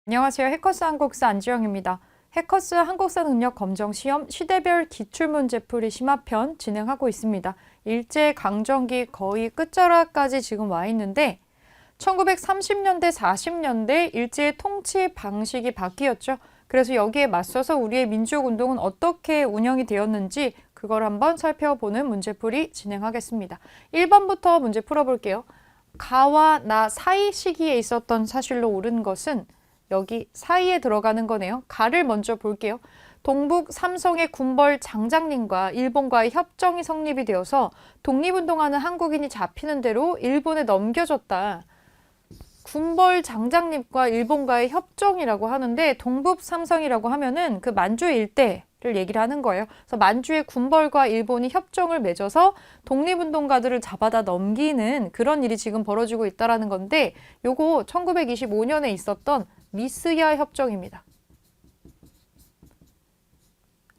안녕하세요. 해커스 한국사 안지영입니다. 해커스 한국사 능력 검정 시험 시대별 기출문제풀이 심화편 진행하고 있습니다. 일제강점기 거의 끝자락까지 지금 와 있는데 1930년대, 40년대 일제의 통치 방식이 바뀌었죠. 그래서 여기에 맞서서 우리의 민족운동은 어떻게 운영이 되었는지 그걸 한번 살펴보는 문제풀이 진행하겠습니다. 1번부터 문제 풀어볼게요. 가와 나 사이 시기에 있었던 사실로 옳은 것은 여기 사이에 들어가는 거네요. 가를 먼저 볼게요. 동북 삼성의 군벌 장장님과 일본과의 협정이 성립이 되어서 독립운동하는 한국인이 잡히는 대로 일본에 넘겨졌다. 군벌 장장님과 일본과의 협정이라고 하는데 동북 삼성이라고 하면은 그 만주 일대를 얘기를 하는 거예요. 그래서 만주의 군벌과 일본이 협정을 맺어서 독립운동가들을 잡아다 넘기는 그런 일이 지금 벌어지고 있다라는 건데 요거 1925년에 있었던 미스야 협정입니다.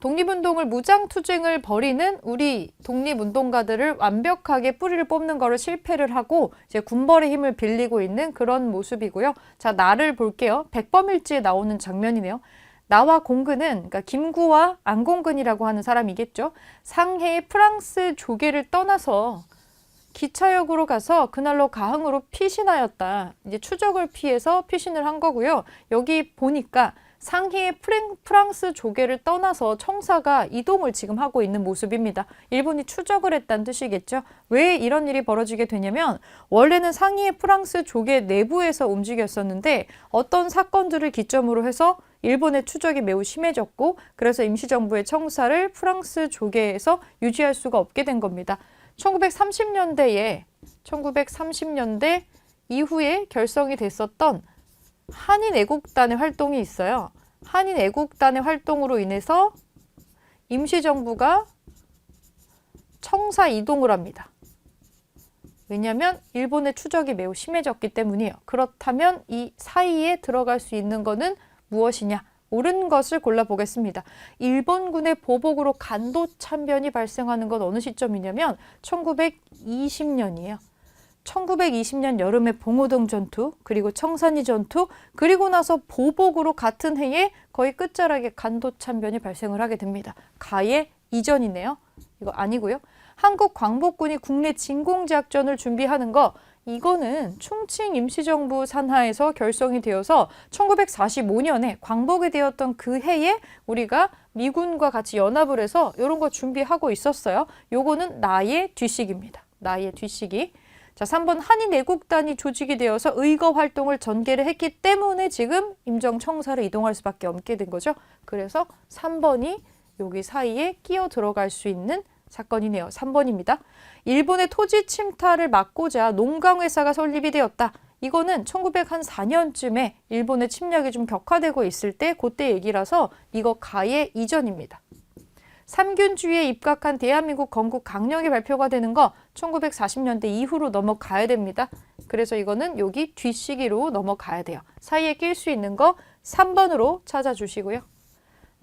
독립운동을 무장투쟁을 벌이는 우리 독립운동가들을 완벽하게 뿌리를 뽑는 거를 실패를 하고 이제 군벌의 힘을 빌리고 있는 그런 모습이고요. 자, 나를 볼게요. 백범일지에 나오는 장면이네요. 나와 공근은 그러니까 김구와 안공근이라고 하는 사람이겠죠. 상해의 프랑스 조계를 떠나서 기차역으로 가서 그날로 가흥으로 피신하였다. 이제 추적을 피해서 피신을 한 거고요. 여기 보니까 상해의 프랑스 조계를 떠나서 청사가 이동을 지금 하고 있는 모습입니다. 일본이 추적을 했다는 뜻이겠죠. 왜 이런 일이 벌어지게 되냐면 원래는 상해의 프랑스 조계 내부에서 움직였었는데 어떤 사건들을 기점으로 해서 일본의 추적이 매우 심해졌고 그래서 임시정부의 청사를 프랑스 조계에서 유지할 수가 없게 된 겁니다. 1930년대 이후에 결성이 됐었던 한인애국단의 활동이 있어요. 한인애국단의 활동으로 인해서 임시정부가 청사 이동을 합니다. 왜냐하면 일본의 추적이 매우 심해졌기 때문이에요. 그렇다면 이 사이에 들어갈 수 있는 것은 무엇이냐? 옳은 것을 골라보겠습니다. 일본군의 보복으로 간도 참변이 발생하는 건 어느 시점이냐면 1920년이에요. 1920년 여름에 봉오동 전투, 그리고 청산리 전투, 그리고 나서 보복으로 같은 해에 거의 끝자락에 간도 참변이 발생을 하게 됩니다. 가의 이전이네요. 이거 아니고요. 한국 광복군이 국내 진공작전을 준비하는 거 이거는 충칭 임시정부 산하에서 결성이 되어서 1945년에 광복이 되었던 그 해에 우리가 미군과 같이 연합을 해서 이런 거 준비하고 있었어요. 요거는 나의 뒤식입니다. 나의 뒤식이. 자, 3번 한인애국단이 조직이 되어서 의거 활동을 전개를 했기 때문에 지금 임정청사를 이동할 수밖에 없게 된 거죠. 그래서 3번이 여기 사이에 끼어 들어갈 수 있는 사건이네요. 3번입니다. 일본의 토지 침탈을 막고자 농강회사가 설립이 되었다. 이거는 1904년쯤에 일본의 침략이 좀 격화되고 있을 때 그때 얘기라서 이거 가의 이전입니다. 삼균주의에 입각한 대한민국 건국 강령이 발표가 되는 거 1940년대 이후로 넘어가야 됩니다. 그래서 이거는 여기 뒤시기로 넘어가야 돼요. 사이에 낄 수 있는 거 3번으로 찾아주시고요.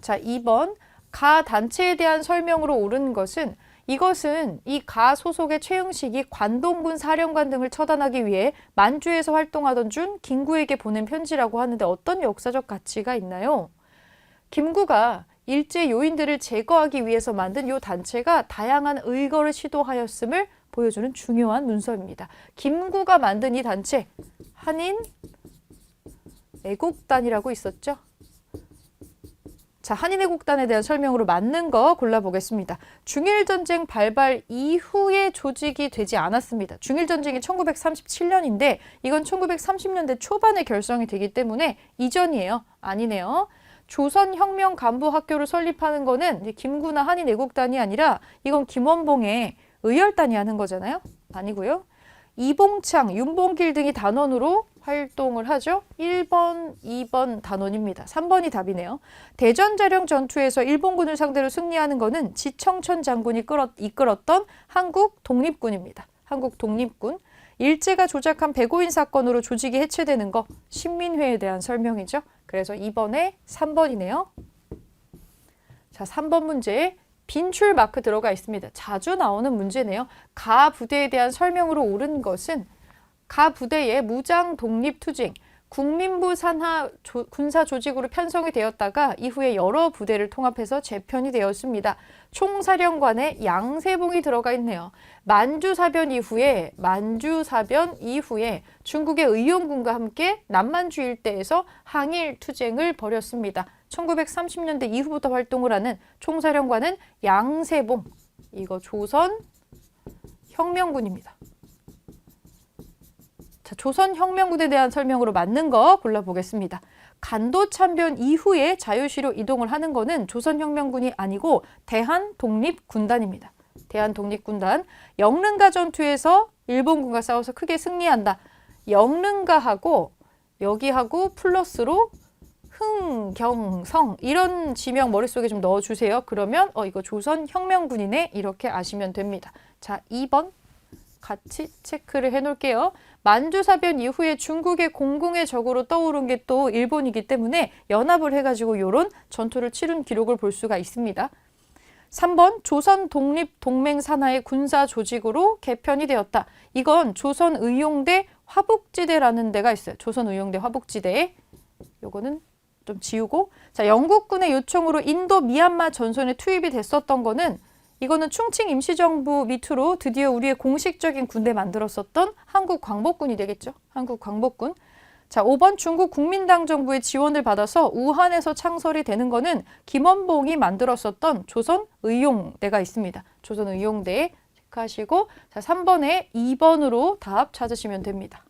자, 2번 가 단체에 대한 설명으로 옳은 것은 이것은 이 가 소속의 최응식이 관동군 사령관 등을 처단하기 위해 만주에서 활동하던 중 김구에게 보낸 편지라고 하는데 어떤 역사적 가치가 있나요? 김구가 일제 요인들을 제거하기 위해서 만든 이 단체가 다양한 의거를 시도하였음을 보여주는 중요한 문서입니다. 김구가 만든 이 단체 한인애국단이라고 있었죠. 자, 한인애국단에 대한 설명으로 맞는 거 골라보겠습니다. 중일전쟁 발발 이후에 조직이 되지 않았습니다. 중일전쟁이 1937년인데 이건 1930년대 초반에 결성이 되기 때문에 이전이에요. 아니네요. 조선혁명간부학교를 설립하는 거는 이제 김구나 한인애국단이 아니라 이건 김원봉의 의열단이 하는 거잖아요. 아니고요. 이봉창, 윤봉길 등이 단원으로 활동을 하죠. 1번, 2번 단원입니다. 3번이 답이네요. 대전자령 전투에서 일본군을 상대로 승리하는 거는 지청천 장군이 이끌었던 한국 독립군입니다. 한국 독립군. 일제가 조작한 백오인 사건으로 조직이 해체되는 거 신민회에 대한 설명이죠. 그래서 2번에 3번이네요. 자, 3번 문제에 빈출 마크 들어가 있습니다. 자주 나오는 문제네요. 가 부대에 대한 설명으로 옳은 것은 가 부대의 무장 독립 투쟁, 국민부 산하 군사 조직으로 편성이 되었다가 이후에 여러 부대를 통합해서 재편이 되었습니다. 총사령관에 양세봉이 들어가 있네요. 만주사변 이후에 중국의 의용군과 함께 남만주 일대에서 항일 투쟁을 벌였습니다. 1930년대 이후부터 활동을 하는 총사령관은 양세봉, 이거 조선 혁명군입니다. 자, 조선 혁명군에 대한 설명으로 맞는 거 골라보겠습니다. 간도참변 이후에 자유시로 이동을 하는 거는 조선혁명군이 아니고 대한독립군단입니다. 대한독립군단. 영릉가 전투에서 일본군과 싸워서 크게 승리한다. 영릉가하고 여기하고 플러스로 흥경성 이런 지명 머릿속에 좀 넣어주세요. 그러면 이거 조선혁명군이네 이렇게 아시면 됩니다. 자, 2번 같이 체크를 해놓을게요. 만주사변 이후에 중국의 공공의 적으로 떠오른 게 또 일본이기 때문에 연합을 해가지고 이런 전투를 치른 기록을 볼 수가 있습니다. 3번 조선독립동맹 산하의 군사 조직으로 개편이 되었다. 이건 조선의용대 화북지대라는 데가 있어요. 조선의용대 화북지대. 요거는 좀 지우고. 자, 영국군의 요청으로 인도 미얀마 전선에 투입이 됐었던 거는 이거는 충칭 임시정부 밑으로 드디어 우리의 공식적인 군대 만들었었던 한국광복군이 되겠죠. 한국광복군. 자, 5번 중국 국민당 정부의 지원을 받아서 우한에서 창설이 되는 거는 김원봉이 만들었었던 조선의용대가 있습니다. 조선의용대 체크하시고, 자, 3번에 2번으로 답 찾으시면 됩니다.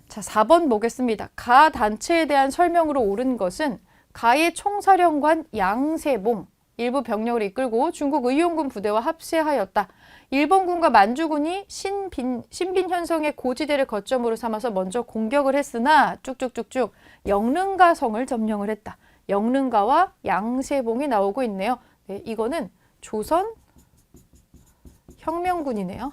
자, 4번 보겠습니다. 가 단체에 대한 설명으로 옳은 것은 가의 총사령관 양세봉, 일부 병력을 이끌고 중국 의용군 부대와 합세하였다. 일본군과 만주군이 신빈현성의 고지대를 거점으로 삼아서 먼저 공격을 했으나 쭉쭉쭉쭉 영릉가 성을 점령을 했다. 영릉가와 양세봉이 나오고 있네요. 네, 이거는 조선혁명군이네요.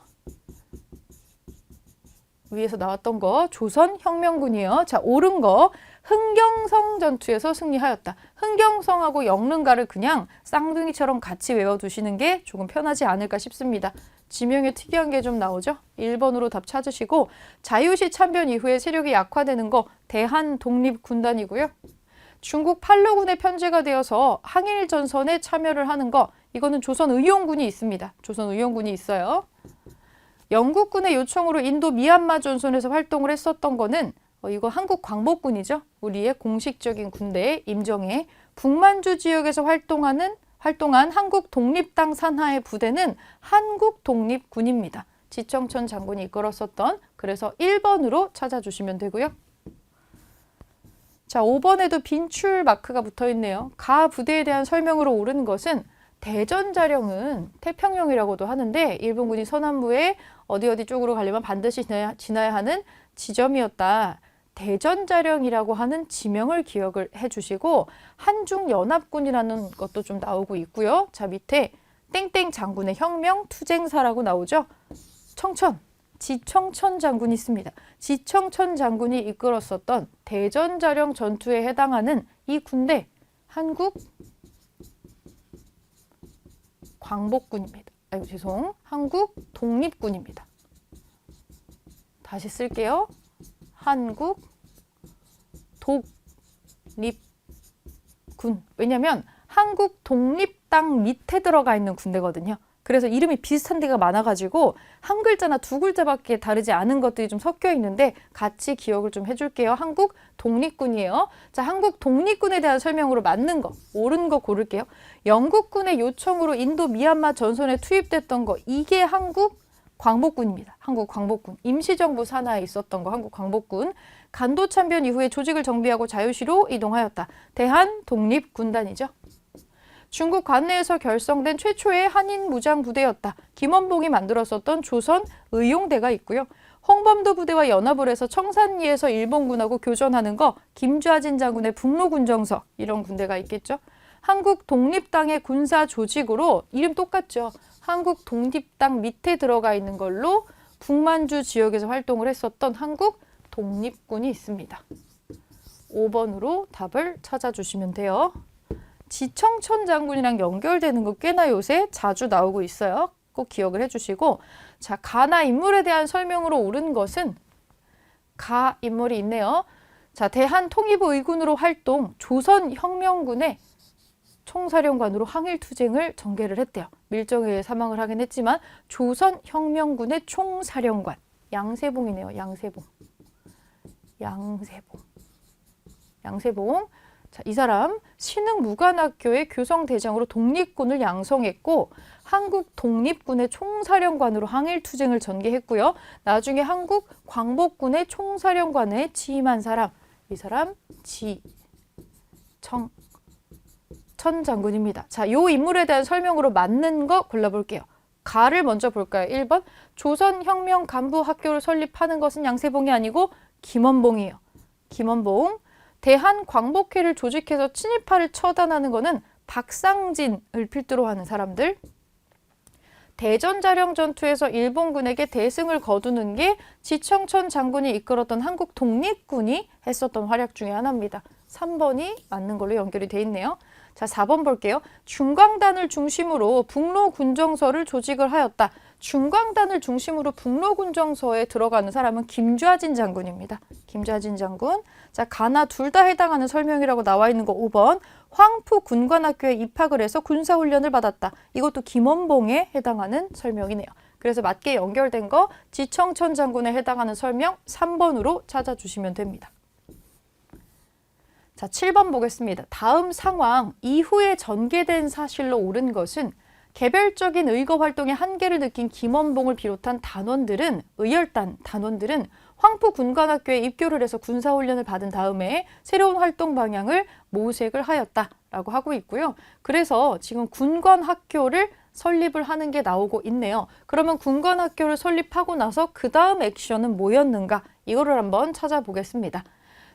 위에서 나왔던 거 조선혁명군이에요. 자, 옳은 거 흥경성 전투에서 승리하였다. 흥경성하고 영릉가를 그냥 쌍둥이처럼 같이 외워두시는 게 조금 편하지 않을까 싶습니다. 지명에 특이한 게 좀 나오죠. 1번으로 답 찾으시고, 자유시 참변 이후에 세력이 약화되는 거 대한독립군단이고요. 중국 팔로군에 편제가 되어서 항일전선에 참여를 하는 거, 이거는 조선의용군이 있습니다. 조선의용군이 있어요. 영국군의 요청으로 인도 미얀마 전선에서 활동을 했었던 거는 이거 한국광복군이죠. 우리의 공식적인 군대 임정에 북만주 지역에서 활동한 한국독립당 산하의 부대는 한국독립군입니다. 지청천 장군이 이끌었었던, 그래서 1번으로 찾아주시면 되고요. 자, 5번에도 빈출 마크가 붙어있네요. 가 부대에 대한 설명으로 옳은 것은 대전자령은 태평양이라고도 하는데 일본군이 서남부에 어디 쪽으로 가려면 반드시 지나야 하는 지점이었다. 대전자령이라고 하는 지명을 기억을 해주시고, 한중연합군이라는 것도 좀 나오고 있고요. 자, 밑에 땡땡 장군의 혁명 투쟁사라고 나오죠. 지청천 장군이 있습니다. 지청천 장군이 이끌었었던 대전자령 전투에 해당하는 이 군대 한국광복군입니다. 한국독립군입니다. 다시 쓸게요. 한국독립군. 왜냐면 한국독립당 밑에 들어가 있는 군대거든요. 그래서 이름이 비슷한 데가 많아가지고 한 글자나 두 글자밖에 다르지 않은 것들이 좀 섞여 있는데 같이 기억을 좀 해줄게요. 한국독립군이에요. 자, 한국독립군에 대한 설명으로 맞는 거, 옳은 거 고를게요. 영국군의 요청으로 인도 미얀마 전선에 투입됐던 거, 이게 한국광복군입니다. 한국광복군. 임시정부 산하에 있었던 거 한국광복군. 간도참변 이후에 조직을 정비하고 자유시로 이동하였다. 대한독립군단이죠. 중국 관내에서 결성된 최초의 한인 무장부대였다. 김원봉이 만들었었던 조선의용대가 있고요. 홍범도 부대와 연합을 해서 청산리에서 일본군하고 교전하는 거 김좌진 장군의 북로군정서, 이런 군대가 있겠죠. 한국독립당의 군사 조직으로 이름 똑같죠. 한국독립당 밑에 들어가 있는 걸로 북만주 지역에서 활동을 했었던 한국독립군이 있습니다. 5번으로 답을 찾아주시면 돼요. 지청천 장군이랑 연결되는 거 꽤나 요새 자주 나오고 있어요. 꼭 기억을 해주시고, 자, 가나 인물에 대한 설명으로 옳은 것은 가 인물이 있네요. 자, 대한통일부의군으로 활동, 조선혁명군의 총사령관으로 항일투쟁을 전개를 했대요. 밀정에 의해 사망을 하긴 했지만 조선혁명군의 총사령관. 양세봉이네요. 양세봉. 자, 이 사람 신흥무관학교의 교성대장으로 독립군을 양성했고 한국 독립군의 총사령관으로 항일투쟁을 전개했고요. 나중에 한국 광복군의 총사령관에 취임한 사람, 이 사람 지청천 장군입니다. 자, 이 인물에 대한 설명으로 맞는 거 골라볼게요. 가를 먼저 볼까요? 1번 조선혁명 간부학교를 설립하는 것은 양세봉이 아니고 김원봉이에요. 김원봉. 대한광복회를 조직해서 친일파를 처단하는 것은 박상진을 필두로 하는 사람들. 대전자령 전투에서 일본군에게 대승을 거두는 게 지청천 장군이 이끌었던 한국 독립군이 했었던 활약 중에 하나입니다. 3번이 맞는 걸로 연결이 돼 있네요. 자, 4번 볼게요. 중광단을 중심으로 북로군정서를 조직을 하였다. 중광단을 중심으로 북로군정서에 들어가는 사람은 김좌진 장군입니다. 김좌진 장군. 자, 가나 둘 다 해당하는 설명이라고 나와 있는 거 5번. 황푸군관학교에 입학을 해서 군사훈련을 받았다. 이것도 김원봉에 해당하는 설명이네요. 그래서 맞게 연결된 거 지청천 장군에 해당하는 설명 3번으로 찾아주시면 됩니다. 자, 7번 보겠습니다. 다음 상황 이후에 전개된 사실로 옳은 것은 개별적인 의거 활동의 한계를 느낀 김원봉을 비롯한 단원들은 황푸군관학교에 입교를 해서 군사훈련을 받은 다음에 새로운 활동 방향을 모색을 하였다라고 하고 있고요. 그래서 지금 군관학교를 설립을 하는 게 나오고 있네요. 그러면 군관학교를 설립하고 나서 그 다음 액션은 뭐였는가? 이거를 한번 찾아보겠습니다.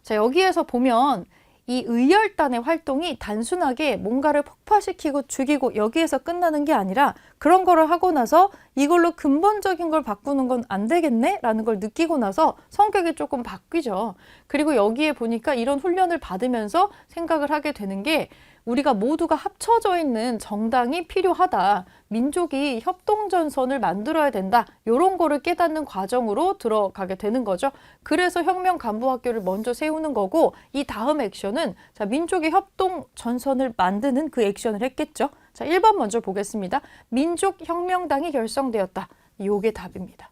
자, 여기에서 보면 이 의열단의 활동이 단순하게 뭔가를 폭파시키고 죽이고 여기에서 끝나는 게 아니라 그런 거를 하고 나서 이걸로 근본적인 걸 바꾸는 건 안 되겠네? 라는 걸 느끼고 나서 성격이 조금 바뀌죠. 그리고 여기에 보니까 이런 훈련을 받으면서 생각을 하게 되는 게 우리가 모두가 합쳐져 있는 정당이 필요하다. 민족이 협동전선을 만들어야 된다. 이런 거를 깨닫는 과정으로 들어가게 되는 거죠. 그래서 혁명간부학교를 먼저 세우는 거고 이 다음 액션은 자, 민족의 협동전선을 만드는 그 액션을 했겠죠. 자, 1번 먼저 보겠습니다. 민족혁명당이 결성되었다. 이게 답입니다.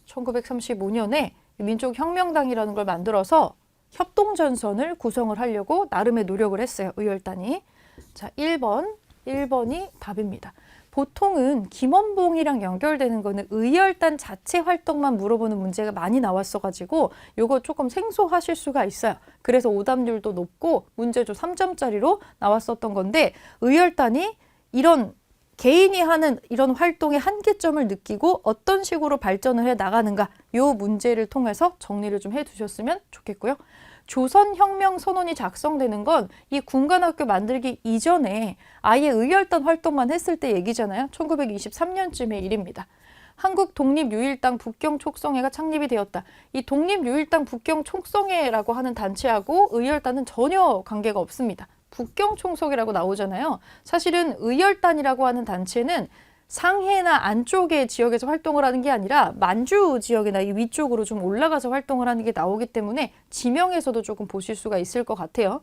1935년에 민족혁명당이라는 걸 만들어서 협동전선을 구성을 하려고 나름의 노력을 했어요. 의열단이. 자, 1번이 답입니다. 보통은 김원봉이랑 연결되는 거는 의열단 자체 활동만 물어보는 문제가 많이 나왔어가지고 요거 조금 생소하실 수가 있어요. 그래서 오답률도 높고 문제조 3점짜리로 나왔었던 건데 의열단이 이런 개인이 하는 이런 활동의 한계점을 느끼고 어떤 식으로 발전을 해 나가는가 요 문제를 통해서 정리를 좀 해두셨으면 좋겠고요. 조선혁명 선언이 작성되는 건 이 군관학교 만들기 이전에 아예 의열단 활동만 했을 때 얘기잖아요. 1923년쯤의 일입니다. 한국 독립유일당 북경촉성회가 창립이 되었다. 이 독립유일당 북경촉성회라고 하는 단체하고 의열단은 전혀 관계가 없습니다. 북경총석이라고 나오잖아요. 사실은 의열단이라고 하는 단체는 상해나 안쪽의 지역에서 활동을 하는 게 아니라 만주 지역이나 이 위쪽으로 좀 올라가서 활동을 하는 게 나오기 때문에 지명에서도 조금 보실 수가 있을 것 같아요.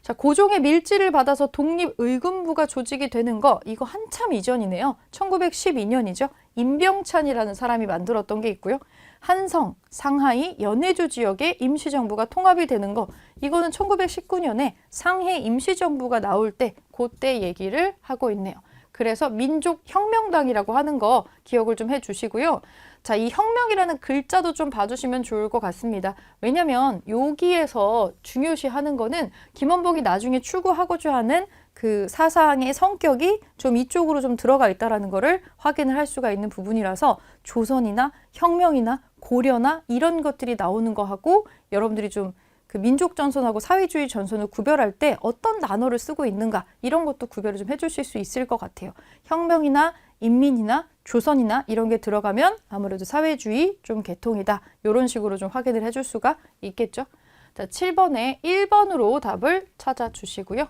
자, 고종의 밀지를 받아서 독립의군부가 조직이 되는 거 이거 한참 이전이네요. 1912년이죠. 임병찬이라는 사람이 만들었던 게 있고요. 한성, 상하이, 연해주 지역의 임시정부가 통합이 되는 거 이거는 1919년에 상해 임시정부가 나올 때 그때 얘기를 하고 있네요. 그래서 민족혁명당이라고 하는 거 기억을 좀 해주시고요. 자, 이 혁명이라는 글자도 좀 봐주시면 좋을 것 같습니다. 왜냐면 여기에서 중요시하는 거는 김원봉이 나중에 추구하고자 하는 그 사상의 성격이 좀 이쪽으로 좀 들어가 있다는 거를 확인을 할 수가 있는 부분이라서 조선이나 혁명이나 고려나 이런 것들이 나오는 거하고 여러분들이 좀 그 민족 전선하고 사회주의 전선을 구별할 때 어떤 단어를 쓰고 있는가 이런 것도 구별을 좀 해주실 수 있을 것 같아요. 혁명이나 인민이나 조선이나 이런 게 들어가면 아무래도 사회주의 좀 계통이다. 이런 식으로 좀 확인을 해줄 수가 있겠죠. 자, 7번에 1번으로 답을 찾아주시고요.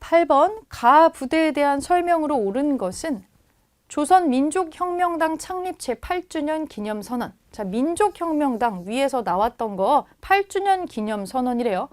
8번 가 부대에 대한 설명으로 옳은 것은 조선민족혁명당 창립 제8주년 기념선언. 자, 민족혁명당 위에서 나왔던 거 8주년 기념선언이래요.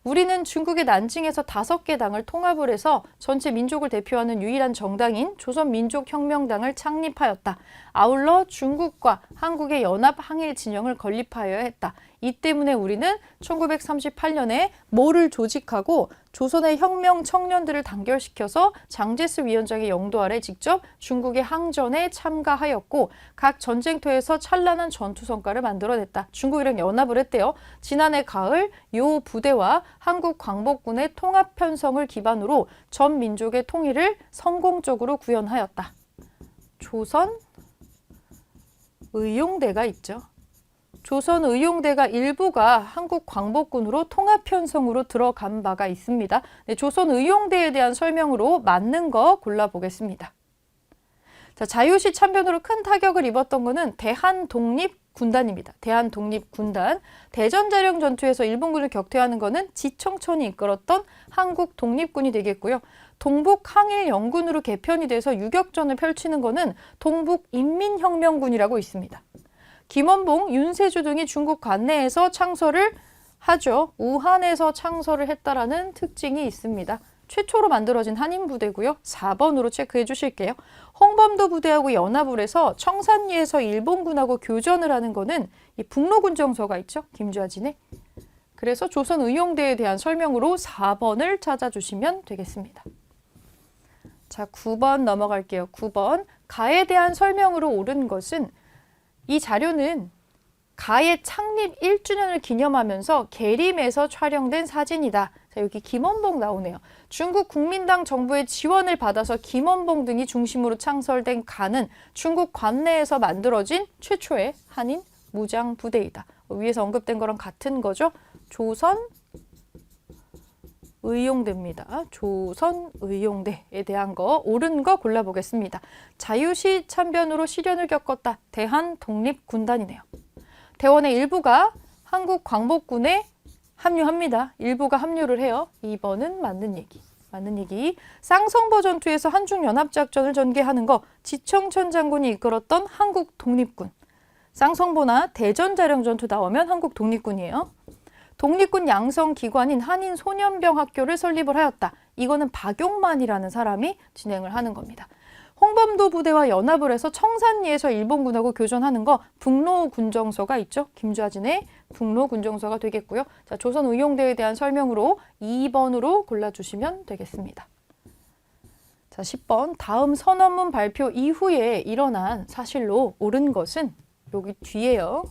우리는 중국의 난징에서 5개 당을 통합을 해서 전체 민족을 대표하는 유일한 정당인 조선민족혁명당을 창립하였다. 아울러 중국과 한국의 연합 항일 진영을 건립하여야 했다. 이 때문에 우리는 1938년에 뭐를 조직하고 조선의 혁명 청년들을 단결시켜서 장제스 위원장의 영도 아래 직접 중국의 항전에 참가하였고 각 전쟁터에서 찬란한 전투 성과를 만들어냈다. 중국이랑 연합을 했대요. 지난해 가을 요 부대와 한국 광복군의 통합 편성을 기반으로 전 민족의 통일을 성공적으로 구현하였다. 조선 의용대가 있죠. 조선의용대가 일부가 한국광복군으로 통합편성으로 들어간 바가 있습니다. 네, 조선의용대에 대한 설명으로 맞는 거 골라보겠습니다. 자, 자유시 참변으로 큰 타격을 입었던 것은 대한독립군단입니다. 대한독립군단. 대전자령 전투에서 일본군을 격퇴하는 것은 지청천이 이끌었던 한국독립군이 되겠고요. 동북항일연군으로 개편이 돼서 유격전을 펼치는 것은 동북인민혁명군이라고 있습니다. 김원봉, 윤세주 등이 중국 관내에서 창설을 하죠. 우한에서 창설을 했다라는 특징이 있습니다. 최초로 만들어진 한인부대고요. 4번으로 체크해 주실게요. 홍범도 부대하고 연합을 해서 청산리에서 일본군하고 교전을 하는 거는 이 북로군정서가 있죠. 김좌진의. 그래서 조선의용대에 대한 설명으로 4번을 찾아주시면 되겠습니다. 자, 9번 넘어갈게요. 9번. 가에 대한 설명으로 옳은 것은 이 자료는 가의 창립 1주년을 기념하면서 계림에서 촬영된 사진이다. 자, 여기 김원봉 나오네요. 중국 국민당 정부의 지원을 받아서 김원봉 등이 중심으로 창설된 가는 중국 관내에서 만들어진 최초의 한인 무장 부대이다. 위에서 언급된 거랑 같은 거죠. 조선의용대입니다. 조선의용대에 대한 거 옳은 거 골라보겠습니다. 자유시 참변으로 시련을 겪었다. 대한독립군단이네요. 대원의 일부가 한국광복군에 합류합니다. 일부가 합류를 해요. 2번은 맞는 얘기. 맞는 얘기. 쌍성보 전투에서 한중연합작전을 전개하는 거 지청천 장군이 이끌었던 한국독립군. 쌍성보나 대전자령 전투 나오면 한국독립군이에요. 독립군 양성기관인 한인소년병학교를 설립을 하였다. 이거는 박용만이라는 사람이 진행을 하는 겁니다. 홍범도 부대와 연합을 해서 청산리에서 일본군하고 교전하는 거 북로군정서가 있죠. 김좌진의 북로군정서가 되겠고요. 자, 조선의용대에 대한 설명으로 2번으로 골라주시면 되겠습니다. 자, 10번. 다음 선언문 발표 이후에 일어난 사실로 옳은 것은 여기 뒤에요.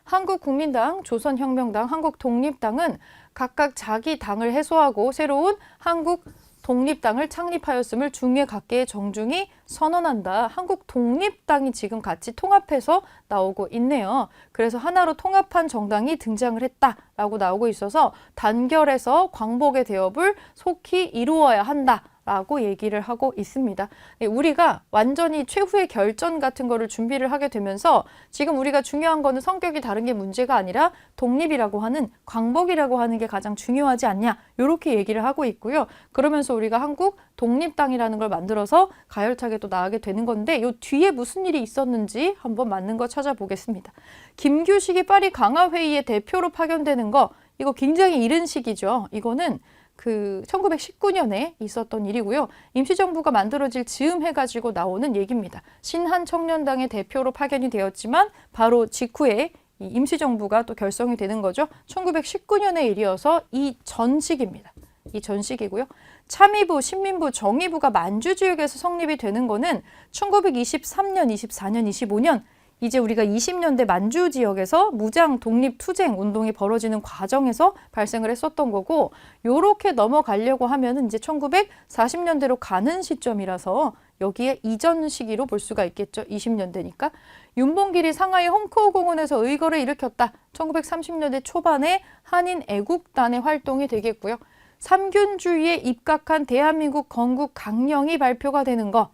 한국국민당, 조선혁명당, 한국독립당은 각각 자기 당을 해소하고 새로운 한국독립당을 창립하였음을 중에 각계의 정중히 선언한다. 한국독립당이 지금 같이 통합해서 나오고 있네요. 그래서 하나로 통합한 정당이 등장을 했다라고 나오고 있어서 단결해서 광복의 대업을 속히 이루어야 한다. 라고 얘기를 하고 있습니다. 우리가 완전히 최후의 결전 같은 거를 준비를 하게 되면서 지금 우리가 중요한 거는 성격이 다른 게 문제가 아니라 독립이라고 하는 광복이라고 하는 게 가장 중요하지 않냐 이렇게 얘기를 하고 있고요. 그러면서 우리가 한국 독립당이라는 걸 만들어서 가열차게 또 나가게 되는 건데 이 뒤에 무슨 일이 있었는지 한번 맞는 거 찾아보겠습니다. 김규식이 파리 강화회의의 대표로 파견되는 거 이거 굉장히 이른 시기죠. 이거는 1919년에 있었던 일이고요. 임시정부가 만들어질 즈음 해가지고 나오는 얘기입니다. 신한청년당의 대표로 파견이 되었지만 바로 직후에 이 임시정부가 또 결성이 되는 거죠. 1919년의 일이어서 이 전식입니다. 이 전식이고요. 참의부, 신민부, 정의부가 만주 지역에서 성립이 되는 거는 1923년, 24년, 25년 이제 우리가 20년대 만주 지역에서 무장 독립 투쟁 운동이 벌어지는 과정에서 발생을 했었던 거고 요렇게 넘어가려고 하면 이제 1940년대로 가는 시점이라서 여기에 이전 시기로 볼 수가 있겠죠. 20년대니까. 윤봉길이 상하이 헝크오 공원에서 의거를 일으켰다. 1930년대 초반에 한인 애국단의 활동이 되겠고요. 삼균주의에 입각한 대한민국 건국 강령이 발표가 되는 거.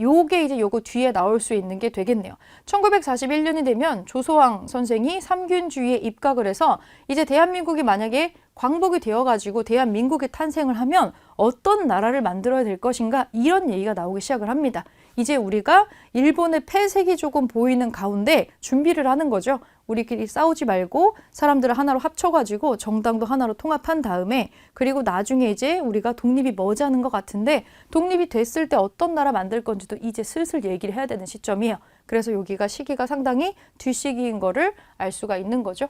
요게 이제 요거 뒤에 나올 수 있는 게 되겠네요. 1941년이 되면 조소왕 선생이 삼균주의에 입각을 해서 이제 대한민국이 만약에 광복이 되어가지고 대한민국이 탄생을 하면 어떤 나라를 만들어야 될 것인가 이런 얘기가 나오기 시작을 합니다. 이제 우리가 일본의 패색이 조금 보이는 가운데 준비를 하는 거죠. 우리끼리 싸우지 말고 사람들을 하나로 합쳐가지고 정당도 하나로 통합한 다음에 그리고 나중에 이제 우리가 독립이 머지않은 것 같은데 독립이 됐을 때 어떤 나라 만들 건지도 이제 슬슬 얘기를 해야 되는 시점이에요. 그래서 여기가 시기가 상당히 뒤시기인 거를 알 수가 있는 거죠.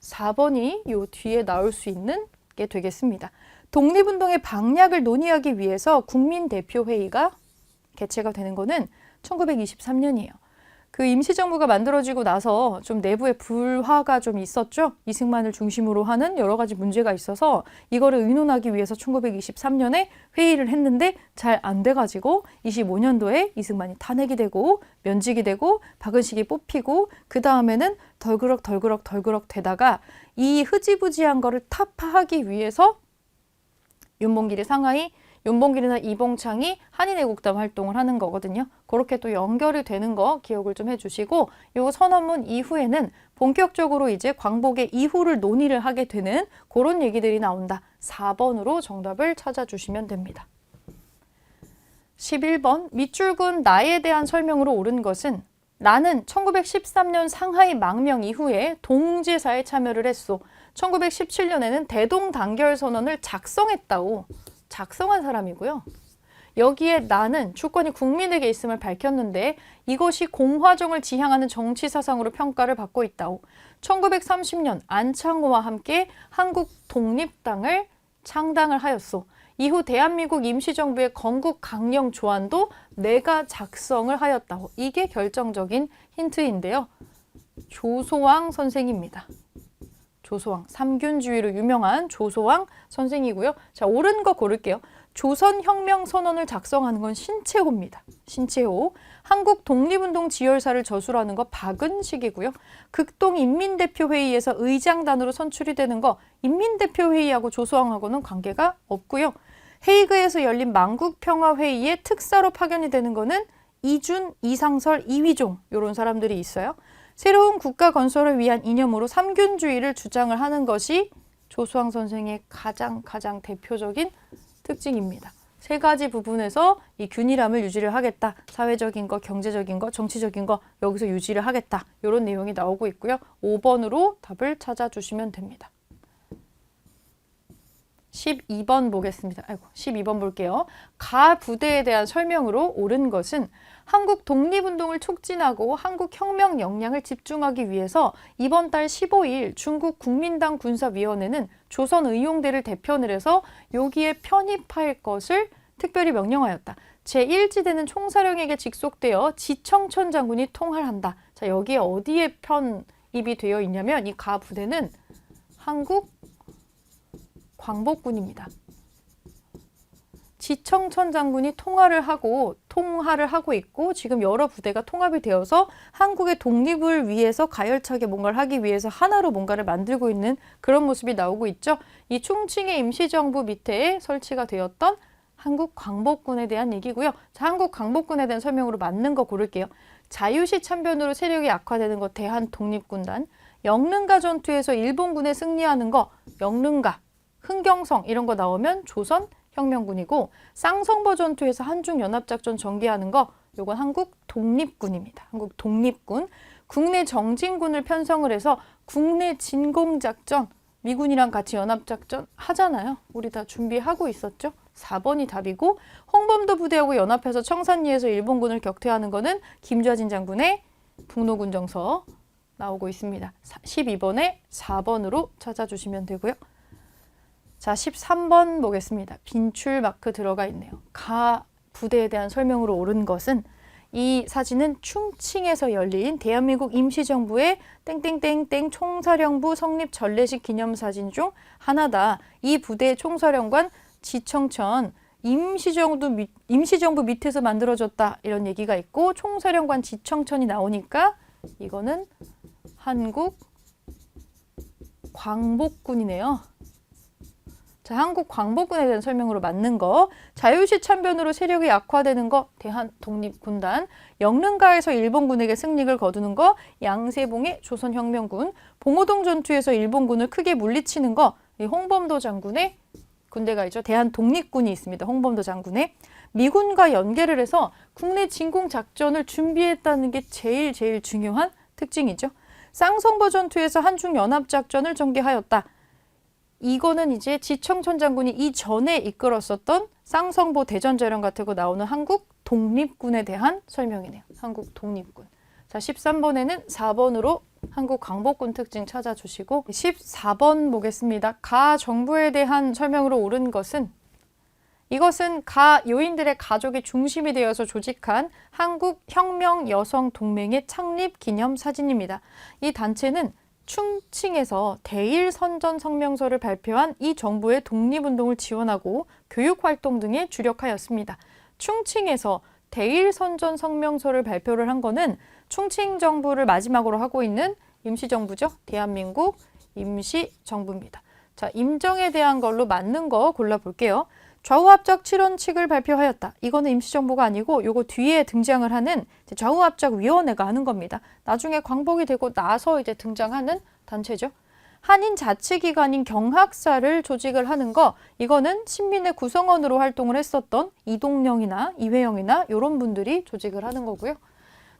4번이 요 뒤에 나올 수 있는 게 되겠습니다. 독립운동의 방략을 논의하기 위해서 국민대표회의가 개최가 되는 거는 1923년이에요. 그 임시정부가 만들어지고 나서 좀 내부에 불화가 좀 있었죠. 이승만을 중심으로 하는 여러 가지 문제가 있어서 이거를 의논하기 위해서 1923년에 회의를 했는데 잘 안 돼가지고 25년도에 이승만이 탄핵이 되고 면직이 되고 박은식이 뽑히고 그 다음에는 덜그럭 되다가 이 흐지부지한 거를 타파하기 위해서 윤봉길이 상하이, 윤봉길이나 이봉창이 한인애국당 활동을 하는 거거든요. 그렇게 또 연결이 되는 거 기억을 좀 해주시고 이 선언문 이후에는 본격적으로 이제 광복의 이후를 논의를 하게 되는 그런 얘기들이 나온다. 4번으로 정답을 찾아주시면 됩니다. 11번 밑줄근 나에 대한 설명으로 옳은 것은 나는 1913년 상하이 망명 이후에 동지사에 참여를 했소. 1917년에는 대동단결선언을 작성했다오. 작성한 사람이고요. 여기에 나는 주권이 국민에게 있음을 밝혔는데 이것이 공화정을 지향하는 정치사상으로 평가를 받고 있다오. 1930년 안창호와 함께 한국 독립당을 창당을 하였소. 이후 대한민국 임시정부의 건국 강령 조안도 내가 작성을 하였다고. 이게 결정적인 힌트인데요. 조소왕 선생입니다. 조소왕, 삼균주의로 유명한 조소왕 선생이고요. 자, 옳은 거 고를게요. 조선혁명선언을 작성하는 건 신채호입니다. 신채호. 한국 독립운동 지열사를 저술하는 거 박은식이고요. 극동인민대표회의에서 의장단으로 선출이 되는 거 인민대표회의하고 조소왕하고는 관계가 없고요. 헤이그에서 열린 만국평화회의에 특사로 파견이 되는 거는 이준, 이상설, 이휘종 이런 사람들이 있어요. 새로운 국가 건설을 위한 이념으로 삼균주의를 주장을 하는 것이 조소왕 선생의 가장 대표적인 특징입니다. 세 가지 부분에서 이 균일함을 유지를 하겠다. 사회적인 거, 경제적인 거, 정치적인 거 여기서 유지를 하겠다. 이런 내용이 나오고 있고요. 5번으로 답을 찾아주시면 됩니다. 12번 보겠습니다. 12번 볼게요. 가 부대에 대한 설명으로 옳은 것은 한국 독립운동을 촉진하고 한국 혁명 역량을 집중하기 위해서 이번 달 15일 중국 국민당 군사위원회는 조선 의용대를 대편을 해서 여기에 편입할 것을 특별히 명령하였다. 제1지대는 총사령에게 직속되어 지청천 장군이 통할한다. 자, 여기에 어디에 편입이 되어 있냐면 이 가 부대는 한국 광복군입니다. 지청천 장군이 통화를 하고 있고 지금 여러 부대가 통합이 되어서 한국의 독립을 위해서 가열차게 뭔가를 하기 위해서 하나로 뭔가를 만들고 있는 그런 모습이 나오고 있죠. 이 충칭의 임시정부 밑에 설치가 되었던 한국 광복군에 대한 얘기고요. 자, 한국 광복군에 대한 설명으로 맞는 거 고를게요. 자유시 참변으로 세력이 악화되는 거 대한독립군단, 영릉가 전투에서 일본군에 승리하는 거 영릉가, 흥경성 이런 거 나오면 조선혁명군이고 쌍성버 전투에서 한중연합작전 전개하는 거 요건 한국 독립군입니다. 한국 독립군. 국내 정진군을 편성을 해서 국내 진공작전 미군이랑 같이 연합작전 하잖아요. 우리 다 준비하고 있었죠. 4번이 답이고 홍범도 부대하고 연합해서 청산리에서 일본군을 격퇴하는 거는 김좌진 장군의 북노군 정서 나오고 있습니다. 12번에 4번으로 찾아주시면 되고요. 자, 13번 보겠습니다. 빈출 마크 들어가 있네요. 가 부대에 대한 설명으로 옳은 것은 이 사진은 충칭에서 열린 대한민국 임시정부의 땡땡땡땡 총사령부 성립 전례식 기념사진 중 하나다. 이 부대의 총사령관 지청천 임시정부 밑에서 만들어졌다. 이런 얘기가 있고 총사령관 지청천이 나오니까 이거는 한국 광복군이네요. 자, 한국 광복군에 대한 설명으로 맞는 거. 자유시 참변으로 세력이 악화되는 거 대한독립군단, 영릉가에서 일본군에게 승리를 거두는 거 양세봉의 조선혁명군, 봉오동 전투에서 일본군을 크게 물리치는 거 홍범도 장군의 군대가 있죠. 대한독립군이 있습니다. 홍범도 장군의 미군과 연계를 해서 국내 진공 작전을 준비했다는 게 제일 중요한 특징이죠. 쌍성보 전투에서 한중 연합 작전을 전개하였다. 이거는 이제 지청천 장군이 이전에 이끌었었던 쌍성보 대전제령 같은 거 나오는 한국 독립군에 대한 설명이네요. 한국 독립군. 자, 13번에는 4번으로 한국 광복군 특징 찾아주시고 14번 보겠습니다. 가 정부에 대한 설명으로 옳은 것은 이것은 가 요인들의 가족이 중심이 되어서 조직한 한국혁명여성동맹의 창립 기념 사진입니다. 이 단체는 충칭에서 대일선전성명서를 발표한 이 정부의 독립운동을 지원하고 교육활동 등에 주력하였습니다. 충칭에서 대일선전성명서를 발표를 한 거는 충칭 정부를 마지막으로 하고 있는 임시정부죠. 대한민국 임시정부입니다. 자, 임정에 대한 걸로 맞는 거 골라볼게요. 좌우합작 7원칙을 발표하였다. 이거는 임시정부가 아니고 요거 뒤에 등장을 하는 좌우합작위원회가 하는 겁니다. 나중에 광복이 되고 나서 이제 등장하는 단체죠. 한인 자치기관인 경학사를 조직을 하는 거, 이거는 신민의 구성원으로 활동을 했었던 이동영이나 이회영이나 이런 분들이 조직을 하는 거고요.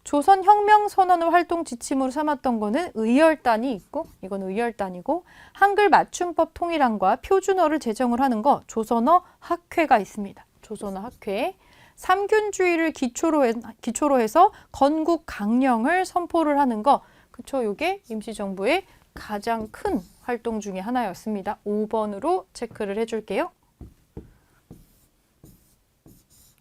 조선혁명선언을 활동 지침으로 삼았던 거는 의열단이 있고, 이건 의열단이고, 한글 맞춤법 통일안과 표준어를 제정을 하는 거 조선어 학회가 있습니다. 조선어 학회. 삼균주의를 기초로 해서 건국 강령을 선포를 하는 거, 그쵸? 요게 임시정부의 가장 큰 활동 중에 하나였습니다. 5번으로 체크를 해줄게요.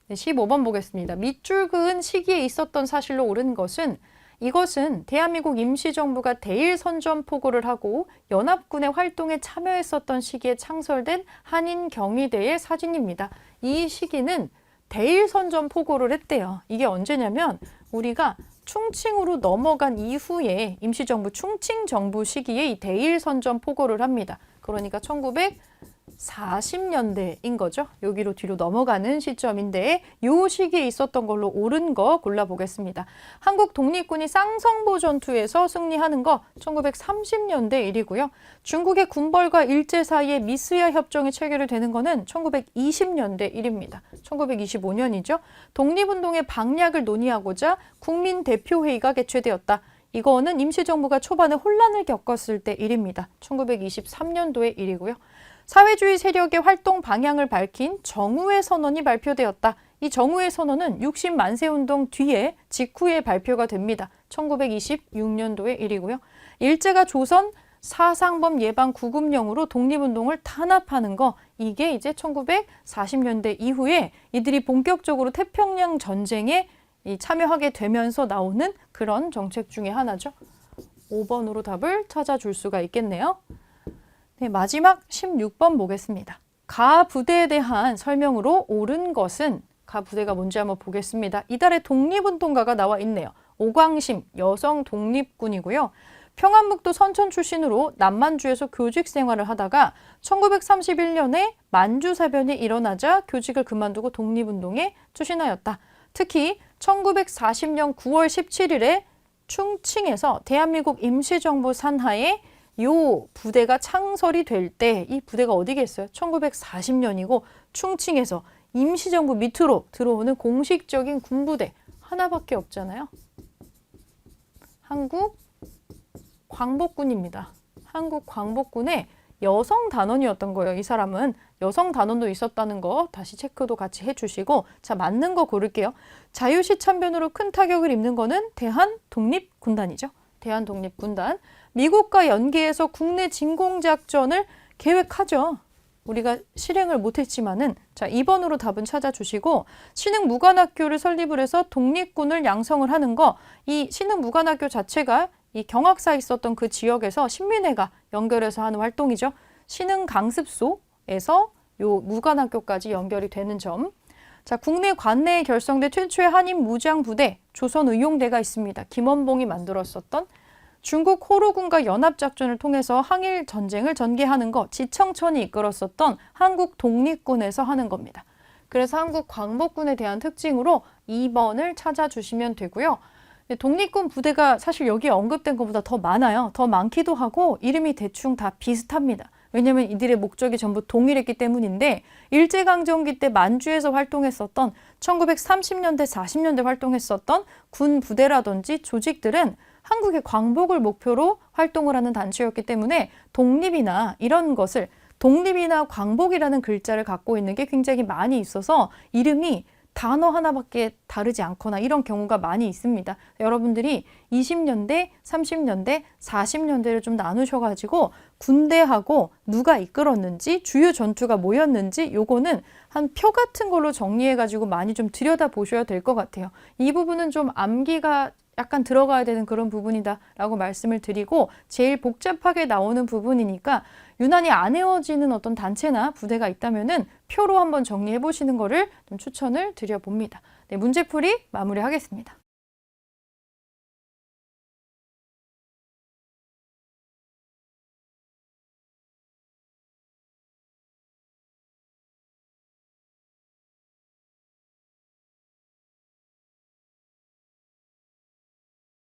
네, 15번 보겠습니다. 밑줄 그은 시기에 있었던 사실로 옳은 것은 이것은 대한민국 임시정부가 대일선전포고를 하고 연합군의 활동에 참여했었던 시기에 창설된 한인경희대의 사진입니다. 이 시기는 대일선전포고를 했대요. 이게 언제냐면 우리가 충칭으로 넘어간 이후에 임시정부 충칭정부 시기에 이 대일선전포고를 합니다. 그러니까 1940년대인 거죠. 여기로 뒤로 넘어가는 시점인데 이 시기에 있었던 걸로 옳은 거 골라보겠습니다. 한국 독립군이 쌍성보 전투에서 승리하는 거 1930년대 일이고요. 중국의 군벌과 일제 사이에 미스야 협정이 체결되는 거는 1920년대 일입니다. 1925년이죠. 독립운동의 방략을 논의하고자 국민대표회의가 개최되었다. 이거는 임시정부가 초반에 혼란을 겪었을 때 일입니다. 1923년도의 일이고요. 사회주의 세력의 활동 방향을 밝힌 정우회 선언이 발표되었다. 이 정우회 선언은 60만세 운동 뒤에 직후에 발표가 됩니다. 1926년도의 일이고요. 일제가 조선 사상범 예방 구급령으로 독립운동을 탄압하는 거, 이게 이제 1940년대 이후에 이들이 본격적으로 태평양 전쟁에 참여하게 되면서 나오는 그런 정책 중에 하나죠. 5번으로 답을 찾아줄 수가 있겠네요. 네, 마지막 16번 보겠습니다. 가 부대에 대한 설명으로 옳은 것은, 가 부대가 뭔지 한번 보겠습니다. 이달에 독립운동가가 나와 있네요. 오광심 여성 독립군이고요. 평안북도 선천 출신으로 남만주에서 교직 생활을 하다가 1931년에 만주사변이 일어나자 교직을 그만두고 독립운동에 추진하였다. 특히 1940년 9월 17일에 충칭에서 대한민국 임시정부 산하에 요 부대가 창설이 될 때, 이 부대가 어디겠어요? 1940년이고 충칭에서 임시정부 밑으로 들어오는 공식적인 군부대 하나밖에 없잖아요. 한국 광복군입니다. 한국 광복군의 여성 단원이었던 거예요. 이 사람은 여성 단원도 있었다는 거 다시 체크도 같이 해주시고, 자, 맞는 거 고를게요. 자유시 참변으로 큰 타격을 입는 거는 대한독립군단이죠. 대한독립군단. 미국과 연계해서 국내 진공작전을 계획하죠. 우리가 실행을 못했지만은, 자, 2번으로 답은 찾아주시고, 신흥무관학교를 설립을 해서 독립군을 양성을 하는 거, 이 신흥무관학교 자체가 이 경학사 있었던 그 지역에서 신민회가 연결해서 하는 활동이죠. 신흥강습소에서 요 무관학교까지 연결이 되는 점. 자, 국내 관내에 결성된 최초의 한인 무장부대 조선의용대가 있습니다. 김원봉이 만들었었던. 중국 호로군과 연합작전을 통해서 항일 전쟁을 전개하는 거 지청천이 이끌었었던 한국 독립군에서 하는 겁니다. 그래서 한국 광복군에 대한 특징으로 2번을 찾아주시면 되고요. 독립군 부대가 사실 여기에 언급된 것보다 더 많아요. 더 많기도 하고 이름이 대충 다 비슷합니다. 왜냐하면 이들의 목적이 전부 동일했기 때문인데 일제강점기 때 만주에서 활동했었던 1930년대, 40년대 활동했었던 군 부대라든지 조직들은 한국의 광복을 목표로 활동을 하는 단체였기 때문에 독립이나 이런 것을 독립이나 광복이라는 글자를 갖고 있는 게 굉장히 많이 있어서 이름이 단어 하나밖에 다르지 않거나 이런 경우가 많이 있습니다. 여러분들이 20년대, 30년대, 40년대를 좀 나누셔가지고 군대하고 누가 이끌었는지, 주요 전투가 뭐였는지 요거는 한 표 같은 걸로 정리해가지고 많이 좀 들여다보셔야 될 것 같아요. 이 부분은 좀 암기가 약간 들어가야 되는 그런 부분이다라고 말씀을 드리고 제일 복잡하게 나오는 부분이니까 유난히 안 외워지는 어떤 단체나 부대가 있다면은 표로 한번 정리해 보시는 거를 좀 추천을 드려봅니다. 네, 문제풀이 마무리하겠습니다.